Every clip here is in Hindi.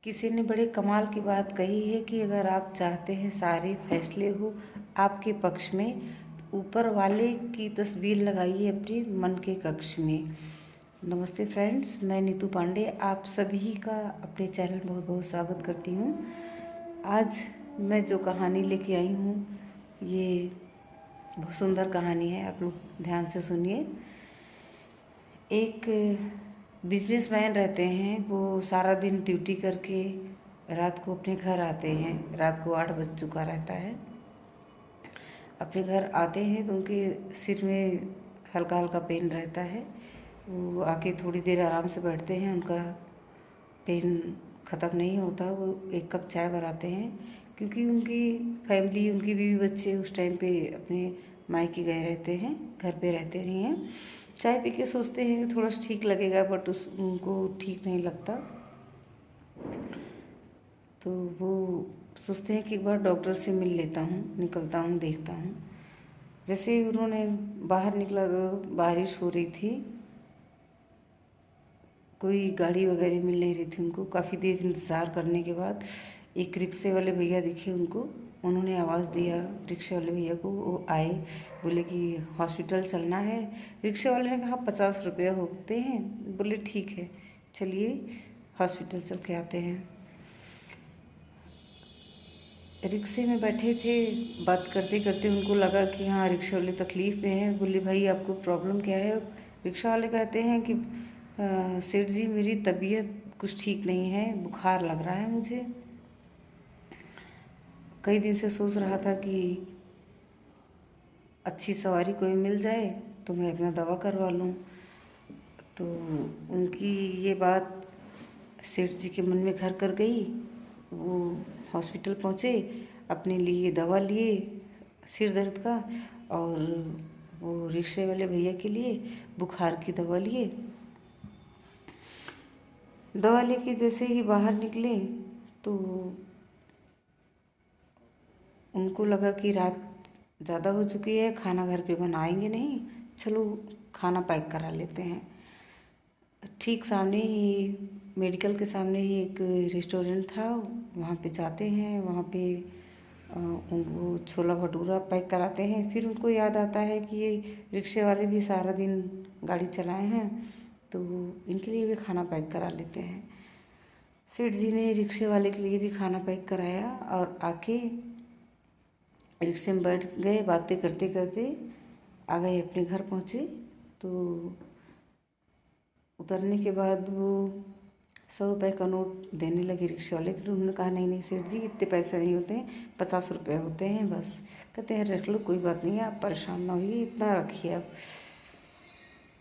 किसी ने बड़े कमाल की बात कही है कि अगर आप चाहते हैं सारे फैसले हो आपके पक्ष में, ऊपर वाले की तस्वीर लगाइए अपने मन के कक्ष में। नमस्ते फ्रेंड्स, मैं नीतू पांडे आप सभी का अपने चैनल में बहुत बहुत स्वागत करती हूँ। आज मैं जो कहानी लेके आई हूँ ये बहुत सुंदर कहानी है, आप लोग ध्यान से सुनिए। एक बिजनेसमैन रहते हैं, वो सारा दिन ड्यूटी करके रात को अपने घर आते हैं। रात को 8 बज चुका रहता है। अपने घर आते हैं तो उनके सिर में हल्का हल्का पेन रहता है। वो आके थोड़ी देर आराम से बैठते हैं, उनका पेन ख़त्म नहीं होता। वो एक कप चाय बनाते हैं, क्योंकि उनकी फैमिली, उनकी बीवी बच्चे उस टाइम पे अपने मायके गए रहते हैं, घर पे रहते नहीं हैं। चाय पी के सोचते हैं कि थोड़ा ठीक लगेगा, बट उनको ठीक नहीं लगता। तो वो सोचते हैं कि एक बार डॉक्टर से मिल लेता हूँ, निकलता हूँ, देखता हूँ। जैसे ही उन्होंने बाहर निकला तो बारिश हो रही थी, कोई गाड़ी वगैरह मिल नहीं रही थी उनको। काफ़ी देर इंतज़ार करने के बाद एक रिक्शे वाले भैया दिखे उनको। उन्होंने आवाज़ दिया रिक्शे वाले भैया को, वो आए, बोले कि हॉस्पिटल चलना है। रिक्शे वाले ने कहा 50 रुपये होते हैं। बोले ठीक है, चलिए हॉस्पिटल चल के आते हैं। रिक्शे में बैठे थे, बात करते करते उनको लगा कि हाँ रिक्शे वाले तकलीफ़ में हैं। बोले भाई आपको प्रॉब्लम क्या है? रिक्शा वाले कहते हैं कि सेठ जी मेरी तबीयत कुछ ठीक नहीं है, बुखार लग रहा है मुझे। कई दिन से सोच रहा था कि अच्छी सवारी कोई मिल जाए तो मैं अपना दवा करवा लूँ। तो उनकी ये बात सेठ जी के मन में घर कर गई। वो हॉस्पिटल पहुँचे, अपने लिए दवा लिए सिर दर्द का, और वो रिक्शे वाले भैया के लिए बुखार की दवा लिए। दवा लेके जैसे ही बाहर निकले तो उनको लगा कि रात ज़्यादा हो चुकी है, खाना घर पे बनाएंगे नहीं, चलो खाना पैक करा लेते हैं। ठीक सामने ही, मेडिकल के सामने ही एक रेस्टोरेंट था, वहाँ पे जाते हैं। वहाँ पे वो छोला भटूरा पैक कराते हैं। फिर उनको याद आता है कि ये रिक्शे वाले भी सारा दिन गाड़ी चलाए हैं, तो इनके लिए भी खाना पैक करा लेते हैं। सेठ जी ने रिक्शे वाले के लिए भी खाना पैक कराया और आके रिक्शे में बैठ गए। बातें करते करते आ गए, अपने घर पहुँचे। तो उतरने के बाद वो 100 रुपये का नोट देने लगे रिक्शे वाले। फिर उन्होंने कहा नहीं नहीं सेठ जी इतने पैसे नहीं होते हैं, 50 रुपये होते हैं बस। कहते हैं रख लो, कोई बात नहीं है, आप परेशान ना होइए, इतना रखिए आप।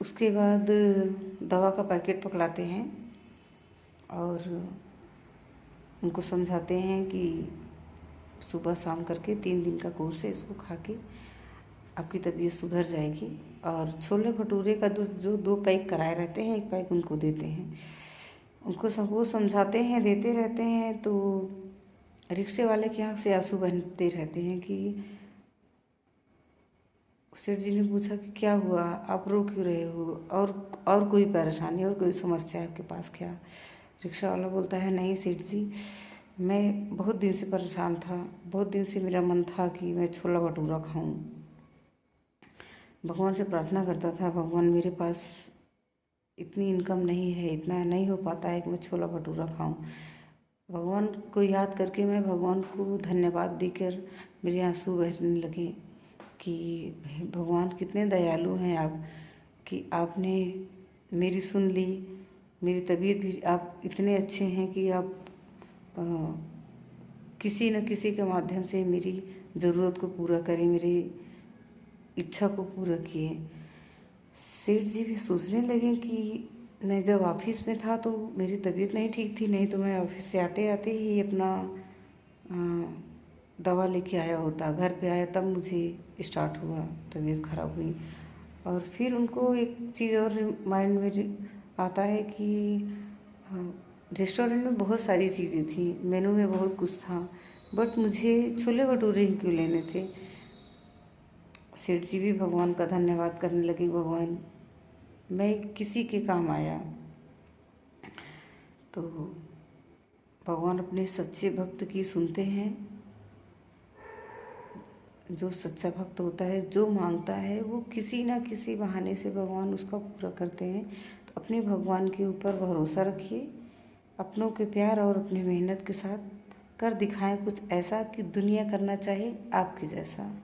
उसके बाद दवा का पैकेट पकड़ाते हैं और उनको समझाते हैं कि सुबह शाम करके 3 दिन का कोर्स है, इसको खा के आपकी तबीयत सुधर जाएगी। और छोले भटूरे का जो 2 पैक कराए रहते हैं, 1 पैक उनको देते हैं। उनको सब वो समझाते हैं, देते रहते हैं। तो रिक्शे वाले के आँख से आंसू बहते रहते हैं कि सेठ जी ने पूछा कि क्या हुआ, आप रो क्यों रहे हो, और कोई परेशानी और कोई समस्या है आपके पास क्या? रिक्शा वाला बोलता है नहीं सेठ जी, मैं बहुत दिन से परेशान था, बहुत दिन से मेरा मन था कि मैं छोला भटूरा खाऊं। भगवान से प्रार्थना करता था, भगवान मेरे पास इतनी इनकम नहीं है, इतना नहीं हो पाता है कि मैं छोला भटूरा खाऊं। भगवान को याद करके मैं भगवान को धन्यवाद देकर मेरे आंसू बहने लगे कि भगवान कितने दयालु हैं आप, कि आपने मेरी सुन ली। मेरी तबीयत भी, आप इतने अच्छे हैं कि आप किसी न किसी के माध्यम से मेरी ज़रूरत को पूरा करें, मेरी इच्छा को पूरा किए। सेठ जी भी सोचने लगे कि मैं जब ऑफिस में था तो मेरी तबीयत नहीं ठीक थी, नहीं तो मैं ऑफिस से आते आते ही अपना दवा लेके आया होता। घर पे आया तब मुझे स्टार्ट हुआ, तबीयत ख़राब हुई। और फिर उनको एक चीज़ और माइंड में आता है कि रेस्टोरेंट में बहुत सारी चीज़ें थी, मेनू में बहुत कुछ था, बट मुझे छोले भटूरे ही क्यों लेने थे। सेठ जी भी भगवान का धन्यवाद करने लगे, भगवान मैं किसी के काम आया। तो भगवान अपने सच्चे भक्त की सुनते हैं। जो सच्चा भक्त होता है, जो मांगता है, वो किसी ना किसी बहाने से भगवान उसका पूरा करते हैं। तो अपने भगवान के ऊपर भरोसा रखिए, अपनों के प्यार और अपनी मेहनत के साथ कर दिखाएं कुछ ऐसा कि दुनिया करना चाहे आपके जैसा।